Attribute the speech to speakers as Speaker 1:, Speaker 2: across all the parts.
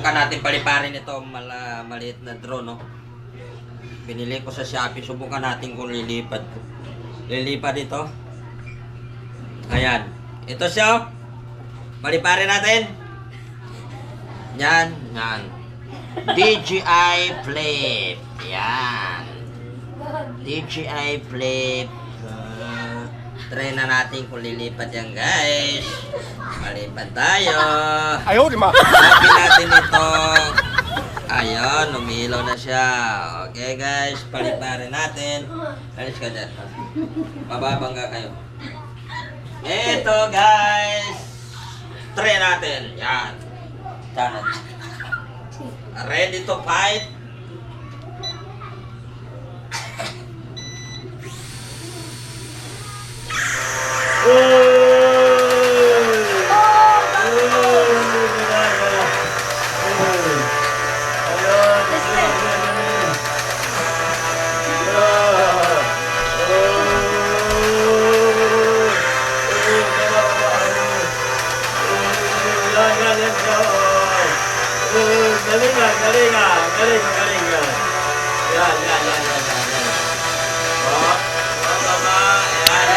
Speaker 1: Subukan natin paliparin ito, maliit na drone, no? Binili ko sa Shopee, subukan natin kung lilipad. Lilipad ito. Ayan. Ito siya, oh. Paliparin natin. Yan, yan. DJI Flip. Yan. DJI Flip. Try na natin kung lilipad yan, guys. Malipad tayo.
Speaker 2: Ayaw, di ma.
Speaker 1: Happy natin ito. Ayun, umilaw na siya. Okay, guys. Paliparin natin. Alis ka dyan. Mababangga kayo. Ito, guys. Try natin. Yan. Sana. Ready to fight? Galing. Yan. Oh, baba. Yan.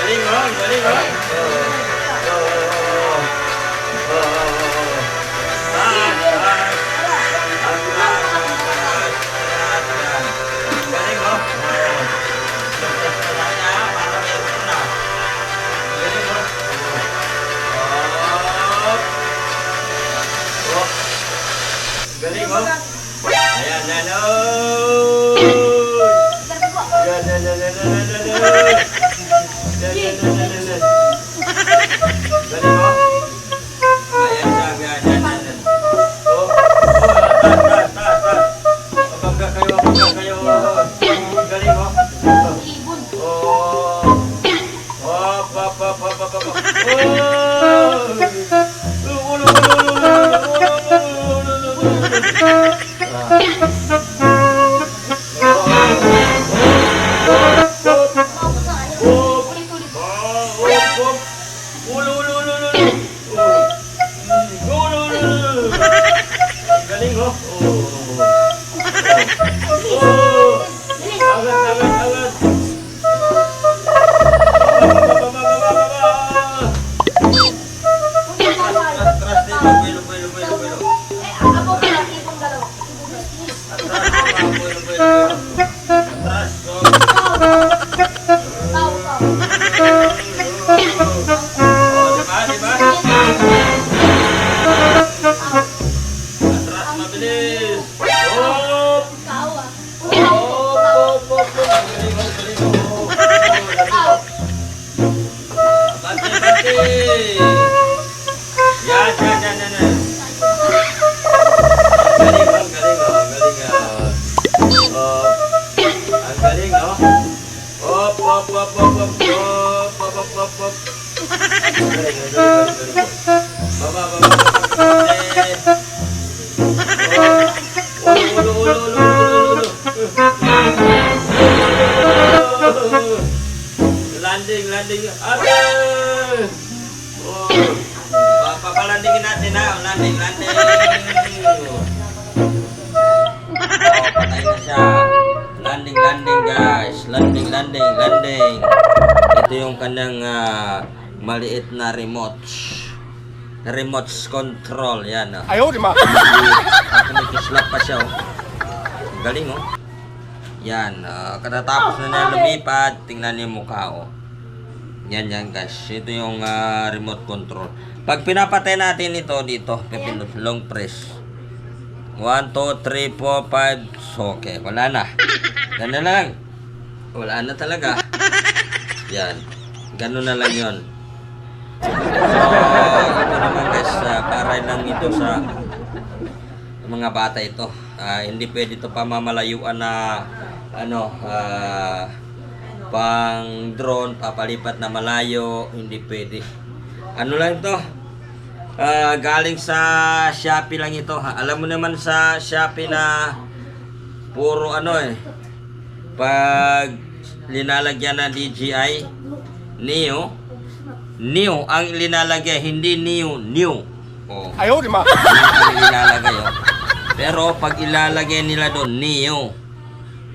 Speaker 1: Galing, oh. Galing, oh. Ayan, oh. Yan. Galing, oh. Ayan siya, yan. Oh, taas. Abangga kayo. Galing, oh. Galing, oh. Agad. Atras dito, buelo. Atras, diba? Atras, mabilis. Bante. Yan. Ang galing, oh. Op. Galing. Baba. Ulo. Landing. Papalandingin natin, ha. Landing. Patay na siya. Landing, guys. Landing. Ito yung kanyang maliit na remote control. Yan, oh.
Speaker 2: Ayaw, di ma.
Speaker 1: Kumikislap pa siya, oh. Galing, oh. Yan, katatapos na niya lumipad, tingnan niyo yung mukha, oh. Yan, guys. Ito yung remote control. Pag pinapatay natin ito dito, pipindot, long press. 1, 2, 3, 4, 5. Okay, wala na. Ganun na lang. Wala na talaga. Yan. Ganun na lang yun. So, ito naman, guys, para lang ito sa mga bata ito. Hindi pwede ito pamamalayuan na pang drone, papalipat na malayo, hindi pwede. Ano lang ito? Galing sa Shopee lang ito. Alam mo naman sa Shopee na puro pag linalagyan ng DJI Neo. Neo ang linalagay, hindi Neo. Oh.
Speaker 2: Ayaw, di ma.
Speaker 1: Neo ang ilalagay. Oh. Pero pag ilalagay nila doon, Neo.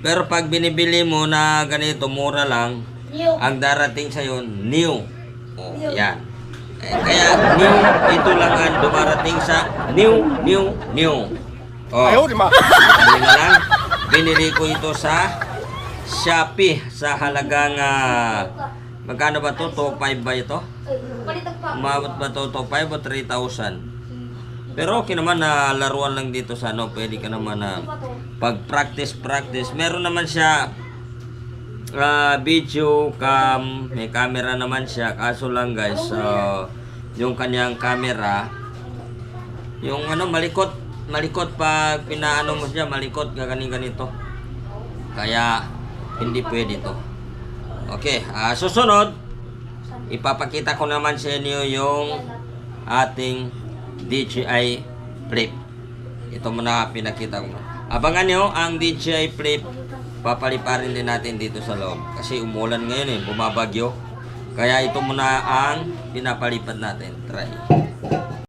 Speaker 1: Pero pag binibili mo na ganito, mura lang, ang darating sa'yo, Neo. Oh, yan. Kaya Neo, ito lang ang dumarating sa Neo. Oh.
Speaker 2: Ayaw, di ma.
Speaker 1: Hindi na lang. Binili ko ito sa Shopee sa halagang magkano ba to? 2.5 ba ito? Umabot ba to? 2.5 o 3,000? Pero okay naman na laruan lang dito sa ano. Pwede ka naman na pag-practice. Meron naman siya video cam. May camera naman siya. Kaso lang guys, yung kanyang camera, yung ano, malikot pag pinaano mo siya, malikot ganito. Kaya hindi pwede to. Okay, susunod ipapakita ko naman sa inyo yung ating DJI Flip. Ito muna pinakita ko. Abangan nyo ang DJI Flip. Papaliparin din natin dito sa loob kasi umulan ngayon bumabagyo. Kaya ito muna ang pinapalipad natin. Try.